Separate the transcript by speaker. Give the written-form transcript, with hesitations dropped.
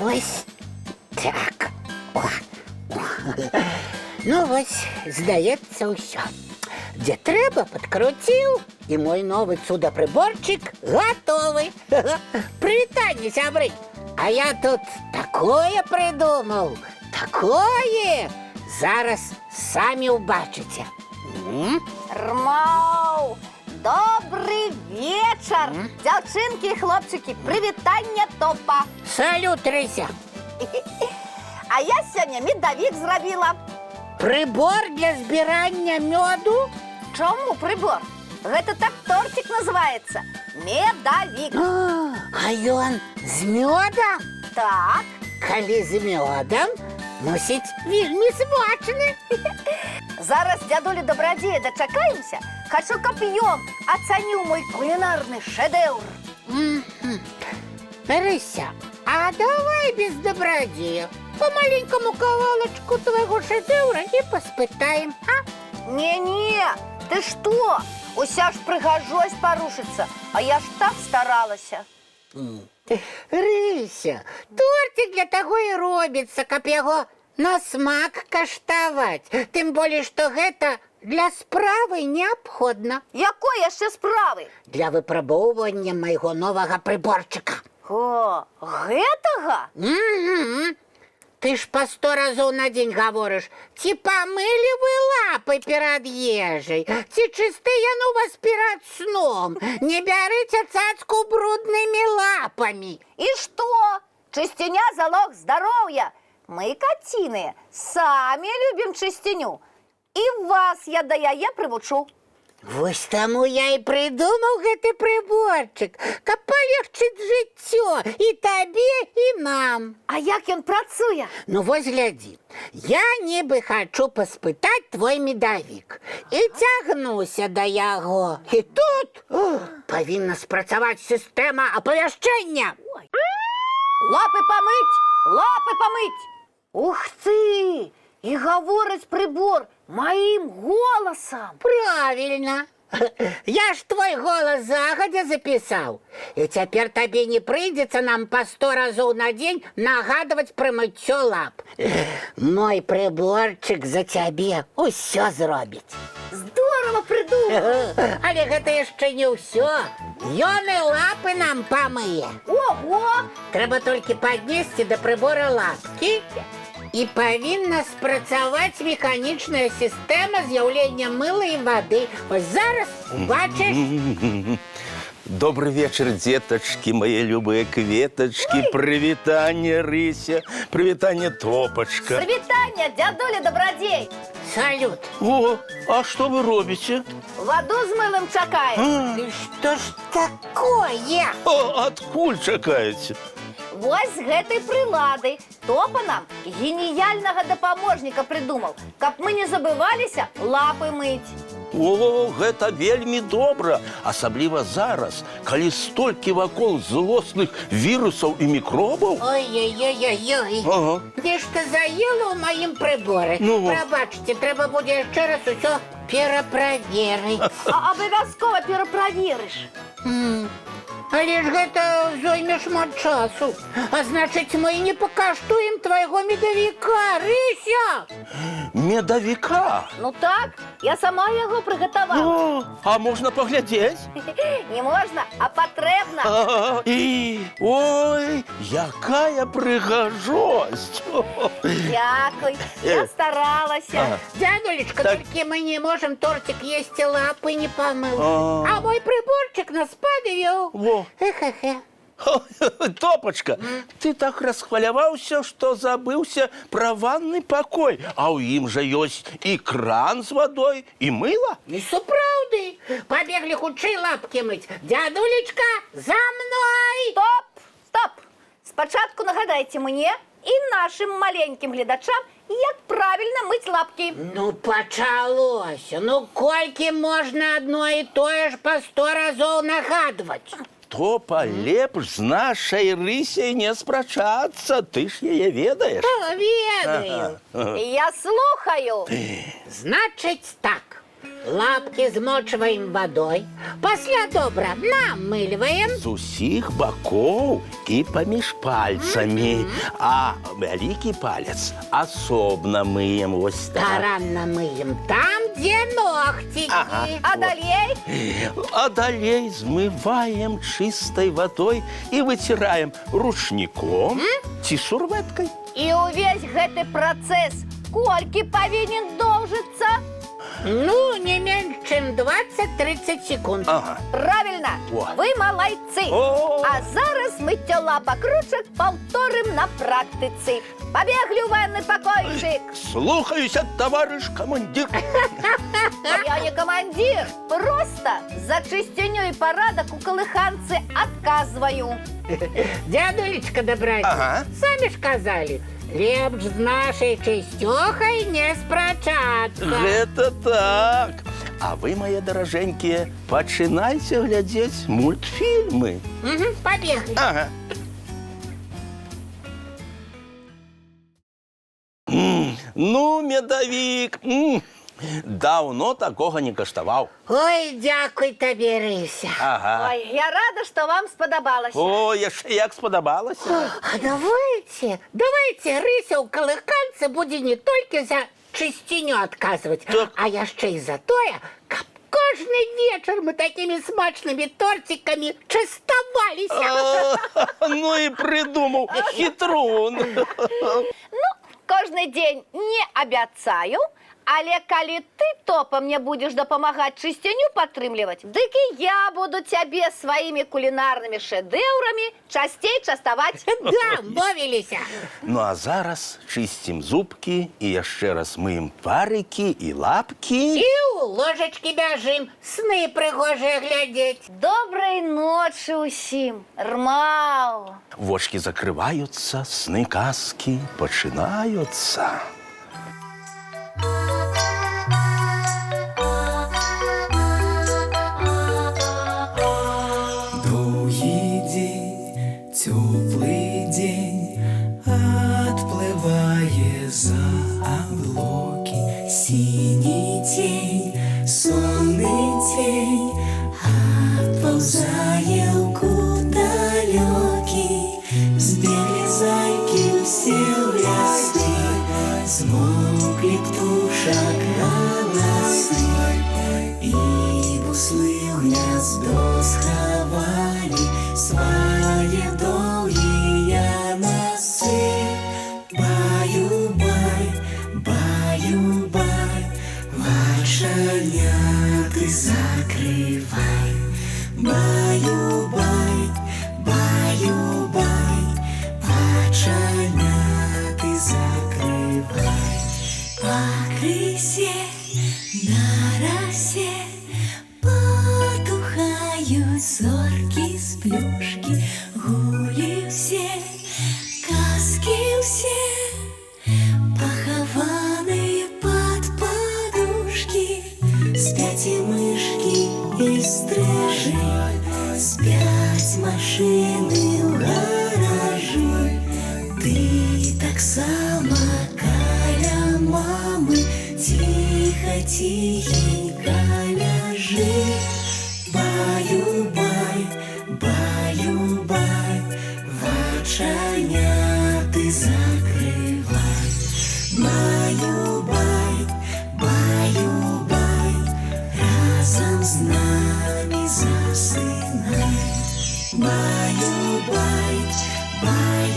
Speaker 1: Вось так. О. Ну вось, здаецца, ўсё. Дзе трэба, падкруціў, і мой новы цудапрыборчык гатовы. Прывітанне, сябры! А я тут такое прыдумаў, такое! Зараз самі ўбачыце.
Speaker 2: Рмау! Добрый вечер! Дзяўчынкі і хлопчыкі, прывітанне Топа!
Speaker 1: Салют, Рыся!
Speaker 2: А я сёння медавік зрабіла.
Speaker 1: Прыбор для збірання мёду?
Speaker 2: Чаму прыбор? Гэта так тортик называецца. Медавік.
Speaker 1: А ён з мёдам?
Speaker 2: Так.
Speaker 1: Калі з мёдам, мусіць, вельмі смачны.
Speaker 2: Зараз дзядулі Дабрадзея дачакаемся. Хачу, каб ён ацаніў мой кулінарны шэдэўр.
Speaker 1: Рыся, а давай без Дабрадзея. По маленькому кавалочку твоего шедевра и поспытаем, а?
Speaker 2: Не-не, ты что? Уся ж прыгажосць парушыцца, а я ж так старалася.
Speaker 1: Рыся, тортик для таго і робіцца, каб яго на смак каштаваць. Тым болей, што гэта для справы неабходна.
Speaker 2: Якой яшчэ справы?
Speaker 1: Для выпрабоўвання майго новага прыборчыка.
Speaker 2: О, гэтага?
Speaker 1: Ты ж по 100 разоў на дзень гаворыш, ці памылі вы лапы перад ежай, ці чыстыя у вас перад сном, не бярыце цацку бруднымі лапамі.
Speaker 2: І што? Чысціня – залог здароўя. Мы, каціны, самі любім чысціню. І вас я да яе прывучу.
Speaker 1: Вось таму я і прыдумаў гэты прыборчык, каб палегчыць жыццё і табе, і нам.
Speaker 2: А як ён працуе?
Speaker 1: Ну вось глядзі, я нібы хачу паспытаць твой медавік і цягнуся да яго. І тут павінна спрацаваць сістэма апавяшчэння.
Speaker 2: Лапы памыць! Лапы памыць! Ух ты! І гаворыць прыбор маім голасам.
Speaker 1: Правильно. Я ж твой голас загадзя запісаў. І цяпер табе не прыйдзецца нам по 100 разоў на дзень нагадваць пра мыццё лап. Мой прыборчык за цябе ўсё зробіць.
Speaker 2: Здорово прыдумаў.
Speaker 1: Але гэта яшчэ не ўсё. Ён і лапы нам памые.
Speaker 2: Ого!
Speaker 1: Трэба толькі паднесці да прыбора лапкі, і павінна спрацаваць механічная сістэма з'яўлення мыла і вады. Вось зараз бачыш?
Speaker 3: Добрый вечер, деточки, мои любые кветочки. Прывітанне, Рыся, прывітанне, Топочка.
Speaker 2: Прывітанне, дзядуля Дабрадзей.
Speaker 1: Салют.
Speaker 3: О, а что вы робите?
Speaker 2: Ваду з мылам чакаем.
Speaker 1: Ты што ж такое?
Speaker 3: О, адкуль чакаеце?
Speaker 2: Вось з гэтай прылады Топа нам геніяльнага дапаможніка прыдумаў, каб мы не забываліся лапы мыць.
Speaker 3: О, гэта вельмі добра, асабліва зараз, калі столькі вакол злосных вірусаў і мікробаў.
Speaker 1: Ой-ой-ой-ой-ой.
Speaker 3: Ага.
Speaker 1: Нешта заела ў маім прыборы.
Speaker 3: Ну.
Speaker 1: Прабачце, трэба будзе яшчэ раз усё пераправерыць.
Speaker 2: А абавязкова пераправерыш.
Speaker 1: Але ж гэта зойме шмат часу. А значыць, мы не пакаштуем твайго медавіка, Рыся!
Speaker 3: Медавіка?
Speaker 2: Ну так, я сама яго прыгатавала.
Speaker 3: О, а можна паглядзець?
Speaker 2: Не можна, а патрэбна.
Speaker 3: І, ой, якая прыгажосць!
Speaker 2: Дякуй, я старалася.
Speaker 1: Дзядулечка,
Speaker 3: Так.
Speaker 1: толькі мы не можам тортик есці лапы не памыў.
Speaker 3: А.
Speaker 1: А мой прыборчык нас падвёў.
Speaker 3: Во.
Speaker 1: Хе-хе-хе.
Speaker 3: Топочка, ты так расхваляваўся, што забыўся пра ванны пакой, а ў ім жа ёсць і кран з вадой, і мыла.
Speaker 1: І сапраўды. Пабеглі хутчэй лапкі мыць. Дзядулечка, за мной!
Speaker 2: Стоп, стоп. Спачатку нагадайце мне і нашым маленькім гледачам, як правільна мыць лапкі.
Speaker 1: Ну, пачалося. Ну, колькі можна адно і тое ж па 100 разоў нагадваць?
Speaker 3: Топа, лепш з нашай Рысяй не спрачацца, ты ж яе ведаеш.
Speaker 1: Ведаю.
Speaker 2: Я слухаю.
Speaker 1: Значыць так. Лапки змочваем водой, пасля добра намыльваем.
Speaker 3: З усіх боков і поміж пальцами. А великий палец особно мыем ось так.
Speaker 1: Старанно мыем там, где ногтики.
Speaker 3: Ага.
Speaker 2: А далей?
Speaker 3: А далей змываем чистой водой и вытираем рушником ці сурветкой.
Speaker 2: І увесь гэты працэс колькі павінен доўжыцца?
Speaker 1: Ну, не меньше, чем 20-30 секунд.
Speaker 3: Ага.
Speaker 2: Правильно,
Speaker 3: О.
Speaker 2: вы малайцы.
Speaker 3: О.
Speaker 2: А зараз мыццё лапак ручак паўторым на практыцы. Пабеглі ў ванны пакойчык.
Speaker 3: Слухаюся, товарищ командир.
Speaker 2: Я не камандзір, просто за чысціню і парадак у калыханцы адказваю.
Speaker 1: Дядулечка добродей,
Speaker 3: Ага.
Speaker 1: сами ж казали, лепш з нашей чистёхой не спрачаться.
Speaker 3: Это так. А вы, мои дороженькие, починайте глядеть мультфильмы.
Speaker 1: Угу, побегли.
Speaker 3: Ага. Ну, медовик, давно такого не каштаваў.
Speaker 1: Ой, дякуй табе, Рыся.
Speaker 3: Ага.
Speaker 2: Ой, я рада, што вам спадабалася.
Speaker 3: О, яшчэ як спадабалася.
Speaker 1: А давайте, Рыся ў калыханцы будзе не толькі за чысціню адказваць,
Speaker 3: Так.
Speaker 1: а яшчэ і за тое, каб кожны вечар мы такімі смачнымі тортикамі частаваліся.
Speaker 3: Ну і придумаў хитрун.
Speaker 2: Ну, кожны дзень не абяцаю, але калі ты топам мне будзеш дапамагаць чысціню падтрымліваць, дык і я буду цябе сваімі кулінарнымі шэдэўрамі часцей частаваць.
Speaker 1: Да, мовіліся.
Speaker 3: Ну а зараз чистим зубки і яшчэ раз мыем парыкі і лапки.
Speaker 1: І ў ложачкі бяжым, сны прыгожыя глядзець.
Speaker 2: Добрай ночы ўсім, рмаў.
Speaker 3: Вочки закрываются, сны казки починаются.
Speaker 4: Довгий день, теплий день, отплыває за облаки. Синий тень, сонный тень, отползає в кут далекий. Сбегли зайки все в лесу, смолкли птушек голосы, и буслы в гнездо сховали свои долгие носы. Баю-бай, баю-бай, вошеняты закрывай. Баю-бай, баю-бай, вошеняты закрывай. По крысе на росе потухают зорки с плюшки, гули все, казки все, похованные под подушки. Спят и мышки, и стрижи, спят машины в гаражи. Ты так само каля мамы, тихо-тихенько ляжи. Баю-бай, баю-бай, воченяты закрывай. Баю-бай, баю-бай, разом с нами засынай. Баю-бай, баю-бай.